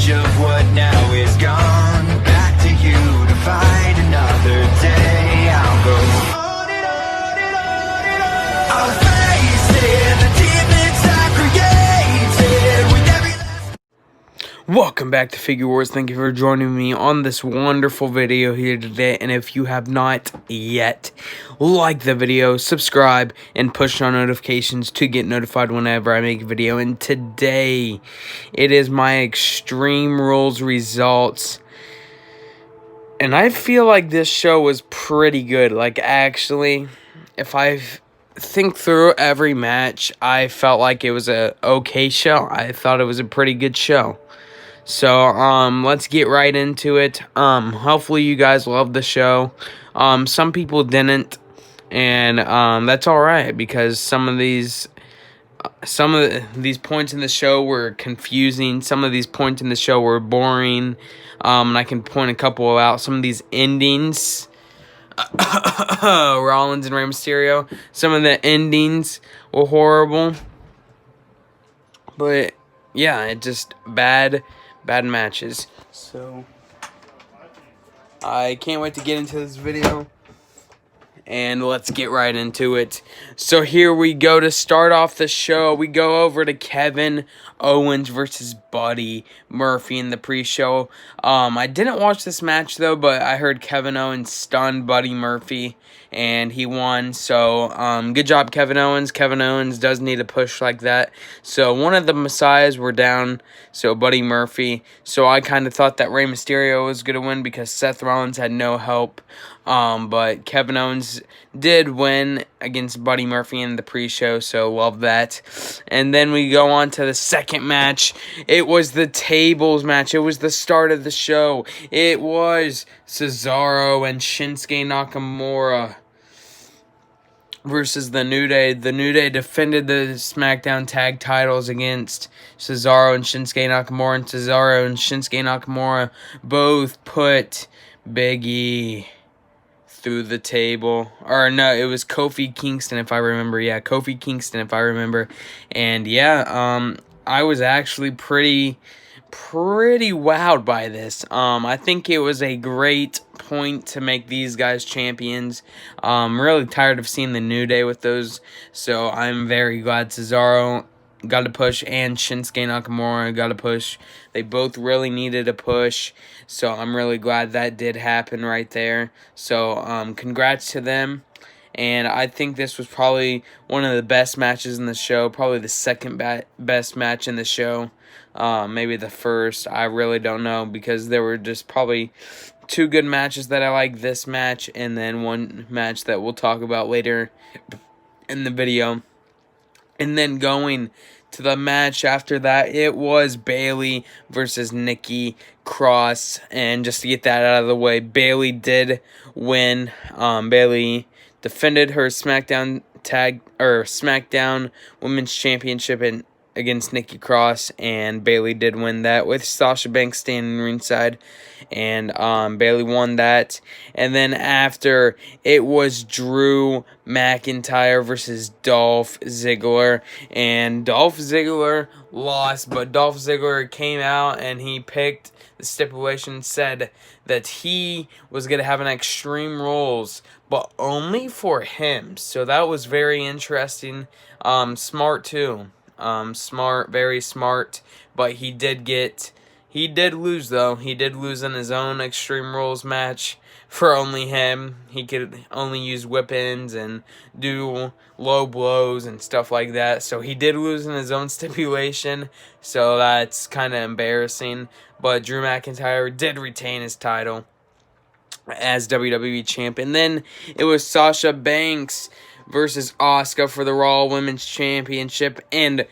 advantage of what now is gone. Back to you to fight another day. I'll go on and on and on and on. I'll face it, the demons I created with every last... Welcome back to Figure Wars. Thank you for joining me on this wonderful video here today. And if you have not yet, like the video, subscribe, and push on notifications to get notified whenever I make a video. And today, it is my Extreme Rules results. And I feel like this show was pretty good. Like, actually, if I think through every match, I felt like it was a okay show. I thought it was a pretty good show. So, let's get right into it. Hopefully you guys loved the show. Some people didn't, and, that's alright, because some of these points in the show were confusing. Some of these points in the show were boring. And I can point a couple out. Some of these endings, Rollins and Rey Mysterio, some of the endings were horrible. But, yeah, it just bad matches. So I can't wait to get into this video, and let's get right into it. So here we go. To start off the show, we go over to Kevin Owens versus Buddy Murphy in the pre-show. I didn't watch this match though, but I heard Kevin Owens stunned Buddy Murphy and he won. So good job, Kevin Owens. Kevin Owens does need a push like that. So one of the Messiahs were down, so Buddy Murphy. So I kind of thought that Rey Mysterio was going to win because Seth Rollins had no help. But Kevin Owens did win against Buddy Murphy in the pre-show, so love that. And then we go on to the second match. It was the tables match. It was the start of the show. It was Cesaro and Shinsuke Nakamura versus the New Day. The New Day defended the SmackDown tag titles against Cesaro and Shinsuke Nakamura, and Cesaro and Shinsuke Nakamura both put Big E through the table. Or no, it was Kofi Kingston, if I remember. Yeah, Kofi Kingston, if I remember. And yeah, I was actually pretty wowed by this. I think it was a great point to make these guys champions. Really tired of seeing the New Day with those, so I'm very glad Cesaro got a push and Shinsuke Nakamura got a push. They both really needed a push, so I'm really glad that did happen right there. So congrats to them. And I think this was probably one of the best matches in the show, probably the second best match in the show. Maybe the first, I really don't know, because there were just probably two good matches that I like, this match and then one match that we'll talk about later in the video. And then going to the match after that, it was Bayley versus Nikki Cross. And just to get that out of the way, Bayley did win. Bayley defended her SmackDown Women's Championship against Nikki Cross, and Bayley did win that with Sasha Banks standing ringside, and Bayley won that. And then after, it was Drew McIntyre versus Dolph Ziggler, and Dolph Ziggler lost, but Dolph Ziggler came out and he picked the stipulation, said that he was going to have an Extreme Rules, but only for him. So that was very interesting. Smart too. Smart, very smart, but he did lose though. He did lose in his own Extreme Rules match for only him. He could only use whip-ins and do low blows and stuff like that. So he did lose in his own stipulation, so that's kind of embarrassing. But Drew McIntyre did retain his title as WWE champ. And then it was Sasha Banks versus Asuka for the Raw Women's Championship, and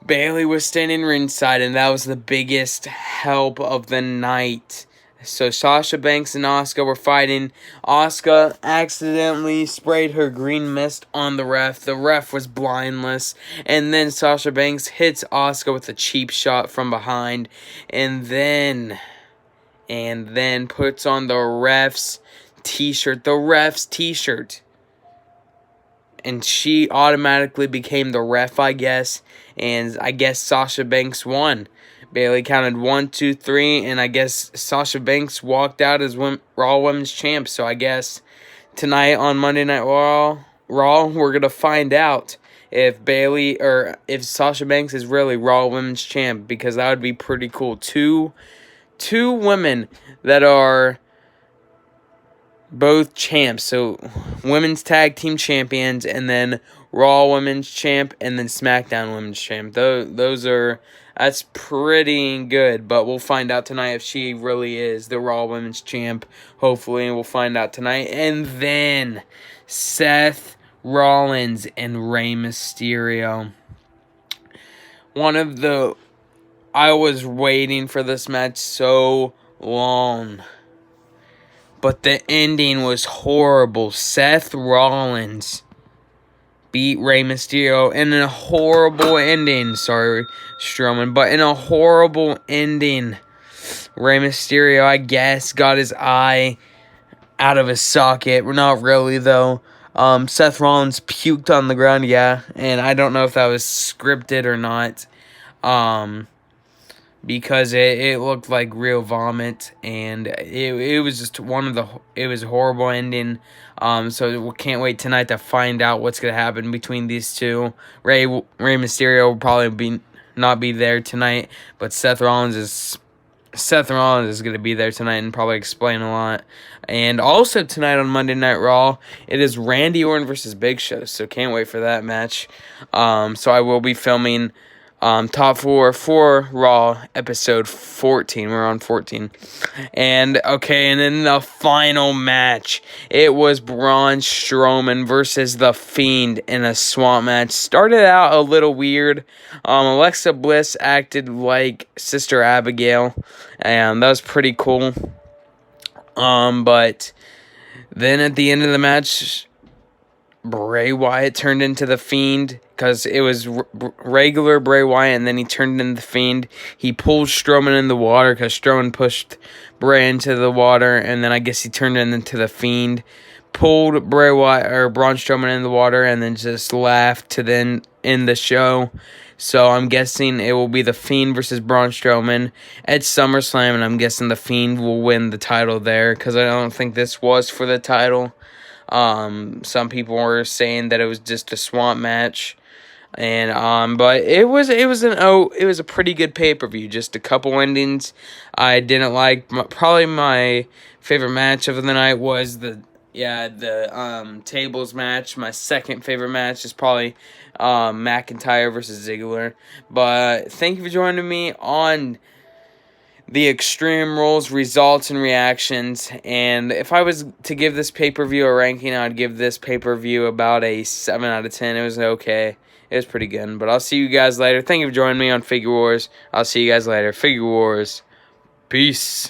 Bayley was standing ringside, and that was the biggest help of the night. So Sasha Banks and Asuka were fighting. Asuka accidentally sprayed her green mist on the ref. The ref was blindless, and then Sasha Banks hits Asuka with a cheap shot from behind, and then puts on the ref's t-shirt. And she automatically became the ref, I guess. And I guess Sasha Banks won. Bayley counted 1, 2, 3, and I guess Sasha Banks walked out as Raw Women's Champ. So I guess tonight on Monday Night Raw, we're gonna find out if Bayley or if Sasha Banks is really Raw Women's Champ, because that would be pretty cool. Two women that are both champs, so women's tag team champions, and then Raw Women's Champ, and then SmackDown Women's Champ. That's pretty good, but we'll find out tonight if she really is the Raw Women's Champ. Hopefully, we'll find out tonight. And then Seth Rollins and Rey Mysterio. I was waiting for this match so long, but the ending was horrible. Seth Rollins beat Rey Mysterio in a horrible ending. Sorry, Strowman, but in a horrible ending. Rey Mysterio, I guess, got his eye out of his socket. Not really, though. Seth Rollins puked on the ground, yeah, and I don't know if that was scripted or not. Because it looked like real vomit, and it was just it was a horrible ending. So we can't wait tonight to find out what's gonna happen between these two. Rey Mysterio will probably not be there tonight, but Seth Rollins is gonna be there tonight and probably explain a lot. And also tonight on Monday Night Raw, it is Randy Orton versus Big Show, so can't wait for that match. So I will be filming top 4 for Raw episode 14. We're on 14. And then the final match, it was Braun Strowman versus The Fiend in a swamp match. Started out a little weird. Alexa Bliss acted like Sister Abigail, and that was pretty cool. But then at the end of the match, Bray Wyatt turned into The Fiend, because it was regular Bray Wyatt, and then he turned into The Fiend. He pulled Strowman in the water, because Strowman pushed Bray into the water, and then I guess he turned into The Fiend, pulled Bray Wyatt or Braun Strowman in the water, and then just laughed to then end the show. So I'm guessing it will be The Fiend versus Braun Strowman at SummerSlam, and I'm guessing The Fiend will win the title there, because I don't think this was for the title. Some people were saying that it was just a swamp match, and but it was a pretty good pay-per-view. Just a couple endings I didn't like. Probably my favorite match of the night was the tables match. My second favorite match is probably McIntyre versus Ziggler. But thank you for joining me on the Extreme Rules results and reactions. And if I was to give this pay-per-view a ranking, I'd give this pay-per-view about a 7 out of 10. It was okay. It was pretty good. But I'll see you guys later. Thank you for joining me on Figure Wars. I'll see you guys later. Figure Wars. Peace.